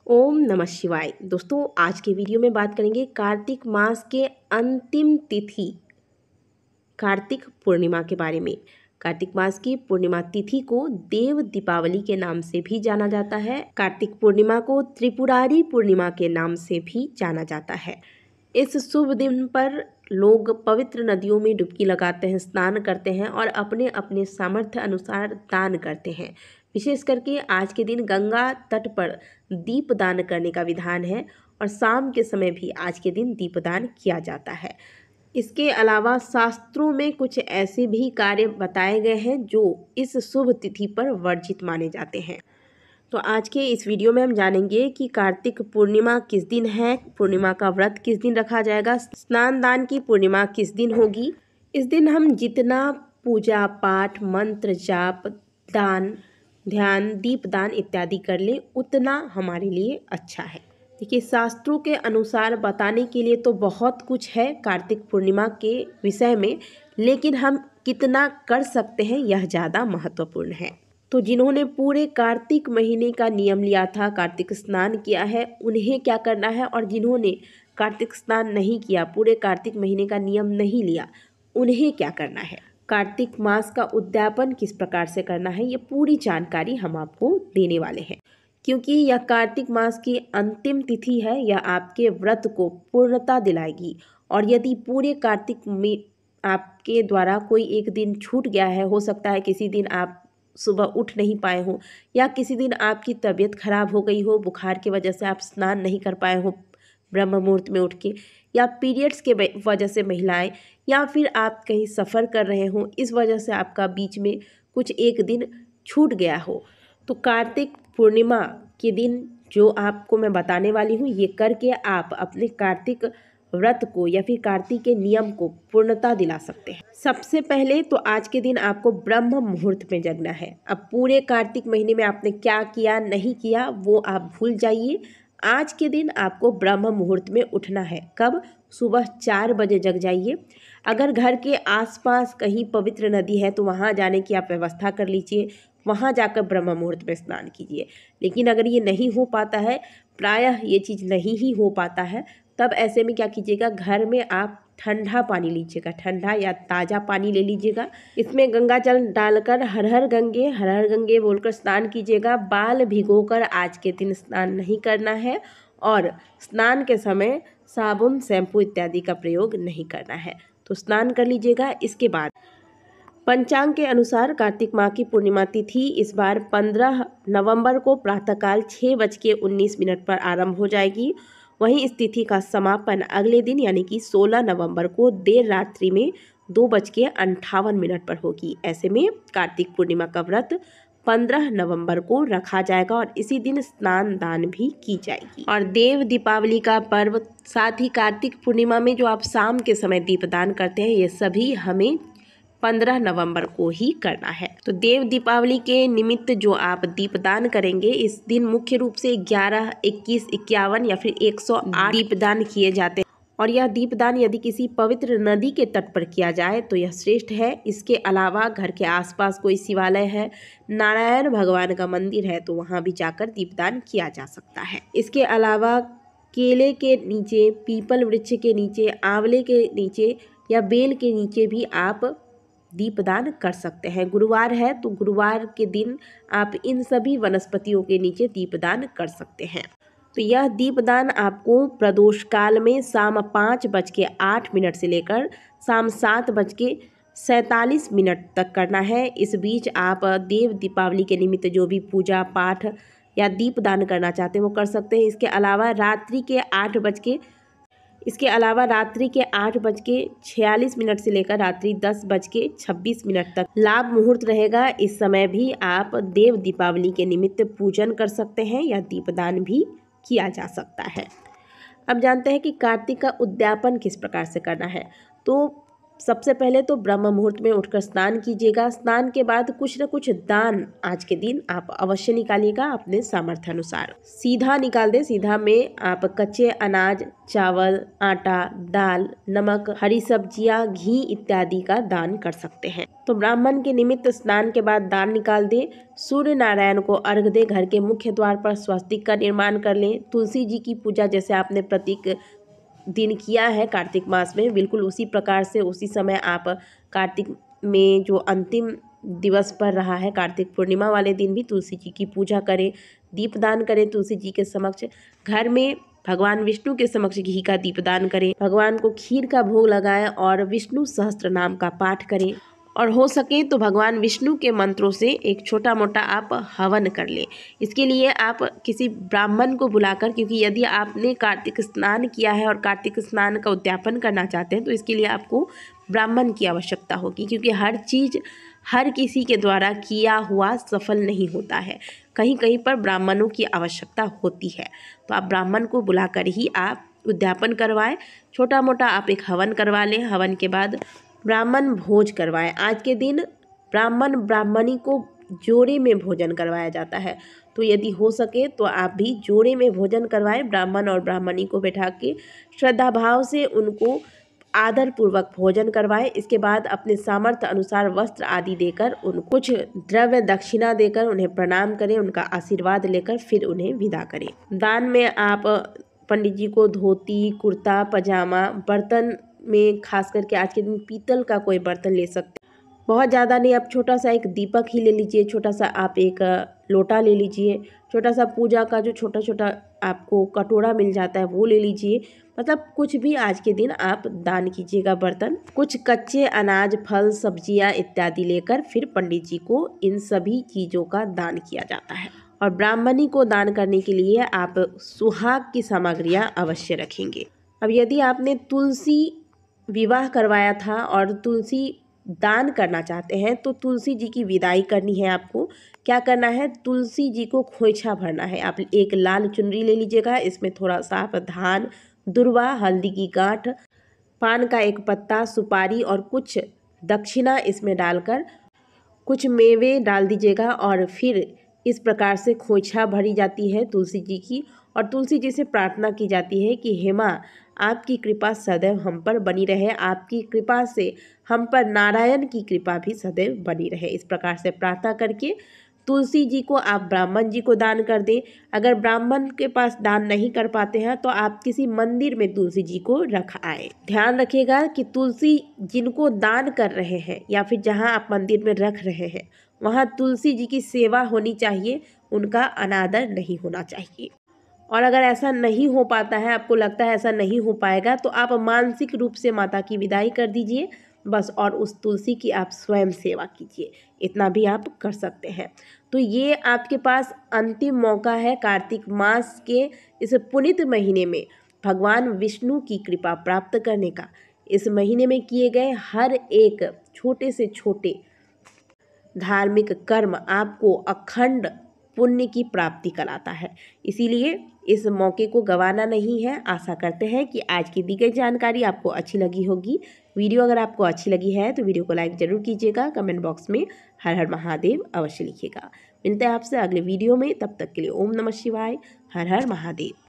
ओम नमः शिवाय। दोस्तों, आज के वीडियो में बात करेंगे कार्तिक मास के अंतिम तिथि कार्तिक पूर्णिमा के बारे में। कार्तिक मास की पूर्णिमा तिथि को देव दीपावली के नाम से भी जाना जाता है। कार्तिक पूर्णिमा को त्रिपुरारी पूर्णिमा के नाम से भी जाना जाता है। इस शुभ दिन पर लोग पवित्र नदियों में डुबकी लगाते हैं, स्नान करते हैं और अपने अपने सामर्थ्य अनुसार दान करते हैं। विशेष करके आज के दिन गंगा तट पर दीपदान करने का विधान है और शाम के समय भी आज के दिन दीपदान किया जाता है। इसके अलावा शास्त्रों में कुछ ऐसे भी कार्य बताए गए हैं जो इस शुभ तिथि पर वर्जित माने जाते हैं। तो आज के इस वीडियो में हम जानेंगे कि कार्तिक पूर्णिमा किस दिन है, पूर्णिमा का व्रत किस दिन रखा जाएगा, स्नान दान की पूर्णिमा किस दिन होगी। इस दिन हम जितना पूजा पाठ, मंत्र जाप, दान, ध्यान, दीपदान इत्यादि कर लें उतना हमारे लिए अच्छा है। देखिए, शास्त्रों के अनुसार बताने के लिए तो बहुत कुछ है कार्तिक पूर्णिमा के विषय में, लेकिन हम कितना कर सकते हैं यह ज़्यादा महत्वपूर्ण है। तो जिन्होंने पूरे कार्तिक महीने का नियम लिया था, कार्तिक स्नान किया है, उन्हें क्या करना है, और जिन्होंने कार्तिक स्नान नहीं किया, पूरे कार्तिक महीने का नियम नहीं लिया, उन्हें क्या करना है, कार्तिक मास का उद्यापन किस प्रकार से करना है, ये पूरी जानकारी हम आपको देने वाले हैं। क्योंकि यह कार्तिक मास की अंतिम तिथि है, यह आपके व्रत को पूर्णता दिलाएगी। और यदि पूरे कार्तिक में आपके द्वारा कोई एक दिन छूट गया है, हो सकता है किसी दिन आप सुबह उठ नहीं पाए हो, या किसी दिन आपकी तबीयत खराब हो गई हो, बुखार की वजह से आप स्नान नहीं कर पाए हो ब्रह्म मुहूर्त में उठ के, या पीरियड्स के वजह से महिलाएं, या फिर आप कहीं सफ़र कर रहे हो, इस वजह से आपका बीच में कुछ एक दिन छूट गया हो, तो कार्तिक पूर्णिमा के दिन जो आपको मैं बताने वाली हूँ, ये करके आप अपने कार्तिक व्रत को या फिर कार्तिक के नियम को पूर्णता दिला सकते हैं। सबसे पहले तो आज के दिन आपको ब्रह्म मुहूर्त में जगना है। अब पूरे कार्तिक महीने में आपने क्या किया नहीं किया वो आप भूल जाइए। आज के दिन आपको ब्रह्म मुहूर्त में उठना है। कब? सुबह 4 बजे जग जाइए। अगर घर के आसपास कहीं पवित्र नदी है तो वहाँ जाने की आप व्यवस्था कर लीजिए, वहाँ जाकर ब्रह्म मुहूर्त में स्नान कीजिए। लेकिन अगर ये नहीं हो पाता है, प्रायः ये चीज़ नहीं ही हो पाता है, तब ऐसे में क्या कीजिएगा, घर में आप ठंडा पानी लीजिएगा, ठंडा या ताज़ा पानी ले लीजिएगा। इसमें गंगा जल डालकर हर हर गंगे बोलकर स्नान कीजिएगा। बाल भिगोकर आज के दिन स्नान नहीं करना है और स्नान के समय साबुन, शैम्पू इत्यादि का प्रयोग नहीं करना है। तो स्नान कर लीजिएगा। इसके बाद पंचांग के अनुसार कार्तिक माह की पूर्णिमा तिथि इस बार 15 नवंबर को प्रातःकाल 6:19 पर आरंभ हो जाएगी। वहीं इस तिथि का समापन अगले दिन यानी कि 16 नवंबर को देर रात्रि में 2:58 पर होगी। ऐसे में कार्तिक पूर्णिमा का व्रत 15 नवंबर को रखा जाएगा और इसी दिन स्नान दान भी की जाएगी। और देव दीपावली का पर्व, साथ ही कार्तिक पूर्णिमा में जो आप शाम के समय दीपदान करते हैं, ये सभी हमें 15 नवंबर को ही करना है। तो देव दीपावली के निमित्त जो आप दीपदान करेंगे, इस दिन मुख्य रूप से 11, 21, 51 या फिर 108 दीपदान किए जाते हैं। और यह दीपदान यदि किसी पवित्र नदी के तट पर किया जाए तो यह श्रेष्ठ है। इसके अलावा घर के आसपास कोई शिवालय है, नारायण भगवान का मंदिर है, तो वहाँ भी जाकर दीपदान किया जा सकता है। इसके अलावा केले के नीचे, पीपल वृक्ष के नीचे, आंवले के नीचे या बेल के नीचे भी आप दीपदान कर सकते हैं। गुरुवार है तो गुरुवार के दिन आप इन सभी वनस्पतियों के नीचे दीपदान कर सकते हैं। तो यह दीपदान आपको प्रदोष काल में शाम 5:08 से लेकर शाम 7:47 तक करना है। इस बीच आप देव दीपावली के निमित्त जो भी पूजा पाठ या दीपदान करना चाहते हैं वो कर सकते हैं। इसके अलावा रात्रि के 8:46 से लेकर रात्रि 10:26 तक लाभ मुहूर्त रहेगा। इस समय भी आप देव दीपावली के निमित्त पूजन कर सकते हैं या दीपदान भी किया जा सकता है। अब जानते हैं कि कार्तिक का उद्यापन किस प्रकार से करना है। तो सबसे पहले तो ब्रह्म मुहूर्त में उठकर स्नान कीजिएगा। स्नान के बाद कुछ न कुछ दान आज के दिन आप अवश्य निकालिएगा अपने सामर्थ्य अनुसार। सीधा निकाल दे। सीधा में आप कच्चे अनाज, चावल, आटा, दाल, नमक, हरी सब्जियां, घी इत्यादि का दान कर सकते हैं। तो ब्राह्मण के निमित्त स्नान के बाद दान निकाल दे। सूर्य नारायण को अर्घ दे। घर के मुख्य द्वार पर स्वस्तिक का निर्माण कर लें। तुलसी जी की पूजा जैसे आपने प्रतीक दिन किया है कार्तिक मास में, बिल्कुल उसी प्रकार से उसी समय आप कार्तिक में जो अंतिम दिवस पर रहा है कार्तिक पूर्णिमा वाले दिन भी तुलसी जी की पूजा करें, दीपदान करें तुलसी जी के समक्ष। घर में भगवान विष्णु के समक्ष घी का दीपदान करें। भगवान को खीर का भोग लगाएं और विष्णु सहस्त्र नाम का पाठ करें। और हो सके तो भगवान विष्णु के मंत्रों से एक छोटा मोटा आप हवन कर लें। इसके लिए आप किसी ब्राह्मण को बुलाकर, क्योंकि यदि आपने कार्तिक स्नान किया है और कार्तिक स्नान का उद्यापन करना चाहते हैं तो इसके लिए आपको ब्राह्मण की आवश्यकता होगी, क्योंकि हर चीज़ हर किसी के द्वारा किया हुआ सफल नहीं होता है। कहीं कहीं पर ब्राह्मणों की आवश्यकता होती है। तो आप ब्राह्मण को बुलाकर ही आप उद्यापन करवाएं। छोटा मोटा आप एक हवन करवा लें। हवन के बाद ब्राह्मण भोज करवाएं। आज के दिन ब्राह्मण ब्राह्मणी को जोड़े में भोजन करवाया जाता है। तो यदि हो सके तो आप भी जोड़े में भोजन करवाएं। ब्राह्मण और ब्राह्मणी को बैठा के श्रद्धा भाव से उनको आदर पूर्वक भोजन करवाएं। इसके बाद अपने सामर्थ्य अनुसार वस्त्र आदि देकर उन कुछ द्रव्य दक्षिणा देकर उन्हें प्रणाम करें, उनका आशीर्वाद लेकर फिर उन्हें विदा करें। दान में आप पंडित जी को धोती, कुर्ता, पजामा, बर्तन में खास करके आज के दिन पीतल का कोई बर्तन ले सकते हैं। बहुत ज़्यादा नहीं, आप छोटा सा एक दीपक ही ले लीजिए, छोटा सा आप एक लोटा ले लीजिए, छोटा सा पूजा का जो छोटा छोटा आपको कटोरा मिल जाता है वो ले लीजिए। मतलब कुछ भी आज के दिन आप दान कीजिएगा बर्तन। कुछ कच्चे अनाज, फल, सब्जियां इत्यादि लेकर फिर पंडित जी को इन सभी चीज़ों का दान किया जाता है। और ब्राह्मणी को दान करने के लिए आप सुहाग की सामग्रियां अवश्य रखेंगे। अब यदि आपने तुलसी विवाह करवाया था और तुलसी दान करना चाहते हैं तो तुलसी जी की विदाई करनी है। आपको क्या करना है, तुलसी जी को खोइछा भरना है। आप एक लाल चुनरी ले लीजिएगा, इसमें थोड़ा सा आप धान, दुर्वा, हल्दी की गांठ, पान का एक पत्ता, सुपारी और कुछ दक्षिणा इसमें डालकर कुछ मेवे डाल दीजिएगा। और फिर इस प्रकार से खोइछा भरी जाती है तुलसी जी की। और तुलसी जी से प्रार्थना की जाती है कि हे माँ, आपकी कृपा सदैव हम पर बनी रहे, आपकी कृपा से हम पर नारायण की कृपा भी सदैव बनी रहे। इस प्रकार से प्रार्थना करके तुलसी जी को आप ब्राह्मण जी को दान कर दें। अगर ब्राह्मण के पास दान नहीं कर पाते हैं तो आप किसी मंदिर में तुलसी जी को रख आए। ध्यान रखिएगा कि तुलसी जिनको दान कर रहे हैं या फिर जहां आप मंदिर में रख रहे हैं वहां तुलसी जी की सेवा होनी चाहिए, उनका अनादर नहीं होना चाहिए। और अगर ऐसा नहीं हो पाता है, आपको लगता है ऐसा नहीं हो पाएगा, तो आप मानसिक रूप से माता की विदाई कर दीजिए बस, और उस तुलसी की आप स्वयं सेवा कीजिए। इतना भी आप कर सकते हैं। तो ये आपके पास अंतिम मौका है कार्तिक मास के इस पुनीत महीने में भगवान विष्णु की कृपा प्राप्त करने का। इस महीने में किए गए हर एक छोटे से छोटे धार्मिक कर्म आपको अखंड पुण्य की प्राप्ति कराता है। इसीलिए इस मौके को गंवाना नहीं है। आशा करते हैं कि आज की दी गई जानकारी आपको अच्छी लगी होगी। वीडियो अगर आपको अच्छी लगी है तो वीडियो को लाइक ज़रूर कीजिएगा। कमेंट बॉक्स में हर हर महादेव अवश्य लिखिएगा। मिलते हैं आपसे अगले वीडियो में, तब तक के लिए ओम नमः शिवाय, हर हर महादेव।